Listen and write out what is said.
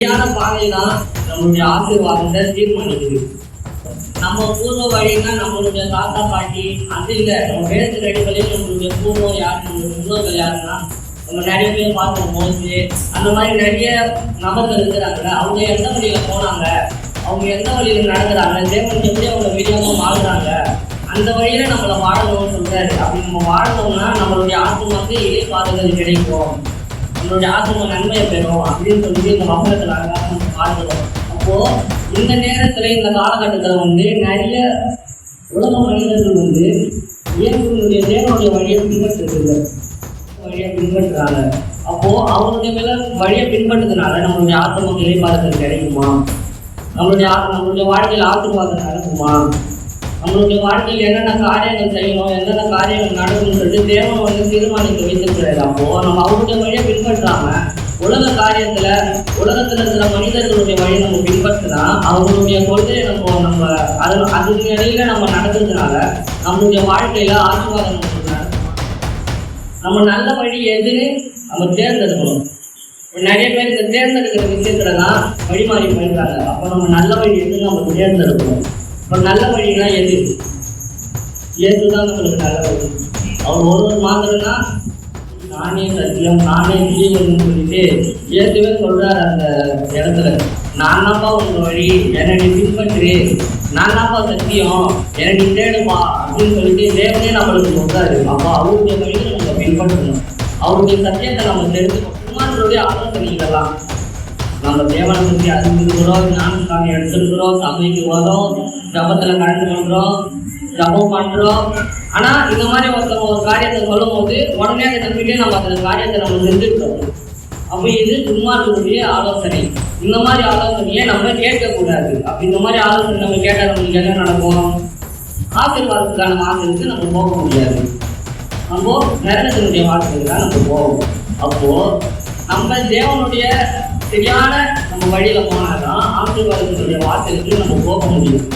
சரியான பாதை தான் நம்மளுடைய ஆசீர்வாதத்தை தீர்மானிக்குது. நம்ம பூர்வ வழின்னா நம்மளுடைய தாத்தா பாட்டி அது இல்லை. நம்ம வேதத்துக்கு அடிப்படையில் நம்மளுடைய பூர்வம் யார், நம்மளுடைய முன்னோர்கள் யாருன்னா நம்ம நிறைய பேர் பார்த்தோம். மோசே அந்த மாதிரி நிறைய நபர்கள் இருக்கிறாங்க. அவங்க எந்த வழியில போனாங்க, அவங்க எந்த வழியில நடக்கிறாங்க, தேவன் எப்படி அவங்க வெளியாக வாழ்றாங்க, அந்த வழியில நம்மளை வாழணும்னு சொல்றாரு. அப்படி நம்ம வாழணும்னா நம்மளுடைய ஆத்மாவுக்கு இறை பாதுகாப்பு கிடைக்கும், நம்மளுடைய ஆத்மா நன்மையை பெறும் அப்படின்னு சொல்லி இந்த வசனத்தில் அழகாக நம்ம பார்க்கிறோம். அப்போ இந்த நேரத்துல இந்த காலகட்டத்தில் நிறைய உலக மனிதர்கள் இயற்கையினுடைய தேவனுடைய வழியை பின்பற்றுறாங்க. அப்போ அவங்களுடைய மேல வழியை பின்பற்றதுனால நம்மளுடைய ஆத்மாவுக்கு இறை பாதுகாப்பு கிடைக்குமா, நம்மளுடைய வாழ்க்கையில் ஆசீர்வாதம் நடக்குமா, நம்மளுடைய வாழ்க்கையில் என்னென்ன காரியங்கள் செய்யணும், என்னென்ன காரியங்கள் நடக்கும்னு சொல்லிட்டு தேவன் தீர்மானித்து வைத்திருக்கிறாரு. அப்போ நம்ம அவருடைய வழியை பின்பற்றாம உலகத்துல இருக்கிற மனிதர்களுடைய வழியை நம்ம பின்பற்றினா அவங்களுடைய கொள்கையை நம்ம அதுக்கு இடையில நம்ம நடக்கிறதுனால நம்மளுடைய வாழ்க்கையில ஆசீர்வாதம் நம்ம நல்ல வழி எதுன்னு நம்ம தேர்ந்தெடுக்கணும். நிறைய பேர் இந்த தேர்ந்தெடுக்கிற விஷயத்துலதான் வழி மாறி போயிருக்காங்க. அப்போ நம்ம நல்ல வழி எதுன்னு நம்ம தேர்ந்தெடுக்கணும். இப்போ நல்ல வழினா எது? ஏதுதான் நம்மளுக்கு நல்ல வழி. அவர் ஒருவர் மாத்திரம்னா நானே சத்தியம் நானே ஜீவன் சொல்லிட்டு ஏற்கனவே சொல்றாரு அந்த இடத்துல. நான் தான்ப்பா உங்க வழி, என்னை நீ பின்பற்று, நான் தான்ப்பா சத்தியம், என்னை நீ தேடுப்பா அப்படின்னு சொல்லிட்டு தேவனே நம்மளுக்கு சொல்றாரு. அப்போ அவருடைய வழியை நம்ம பின்பற்றணும், அவருடைய சத்தியத்தை நம்ம தெரிஞ்சுக்கணும். குமாரனுடைய ஆலோசனைகளெல்லாம் நம்ம தேவனை பற்றி அறிஞ்சிருக்கிறோம், ஞானஸ்தானி எடுத்துருக்கிறோம், சபைக்கு வரோம், ஜபத்துல கலந்து கொள்றோம், ஜபம் பண்றோம். ஆனா இந்த மாதிரி ஒரு காரியத்தை சொல்லும் போது உடனே அந்த நம்பிக்கையை நம்ம அந்த காரியத்தை நம்ம செஞ்சுக்கிறோம். அப்போ இது குமாரனுடைய ஆலோசனை. இந்த மாதிரி ஆலோசனையை நம்ம கேட்கக்கூடாது. அப்படி இந்த மாதிரி ஆலோசனை நம்ம கேட்டால் நம்மளுக்கு என்ன நடக்கும்? ஆசீர்வாதத்துக்கான வாசலுக்கு நம்ம போக முடியாது, நம்ம நரகத்தினுடைய வாசலுக்கு தான் நம்ம போவோம். அப்போ நம்ம தேவனுடைய சரியான நம்ம வழியில போனாதான் ஆசீர்வாதத்தினுடைய வாசலுக்கு நம்ம போக முடியும்.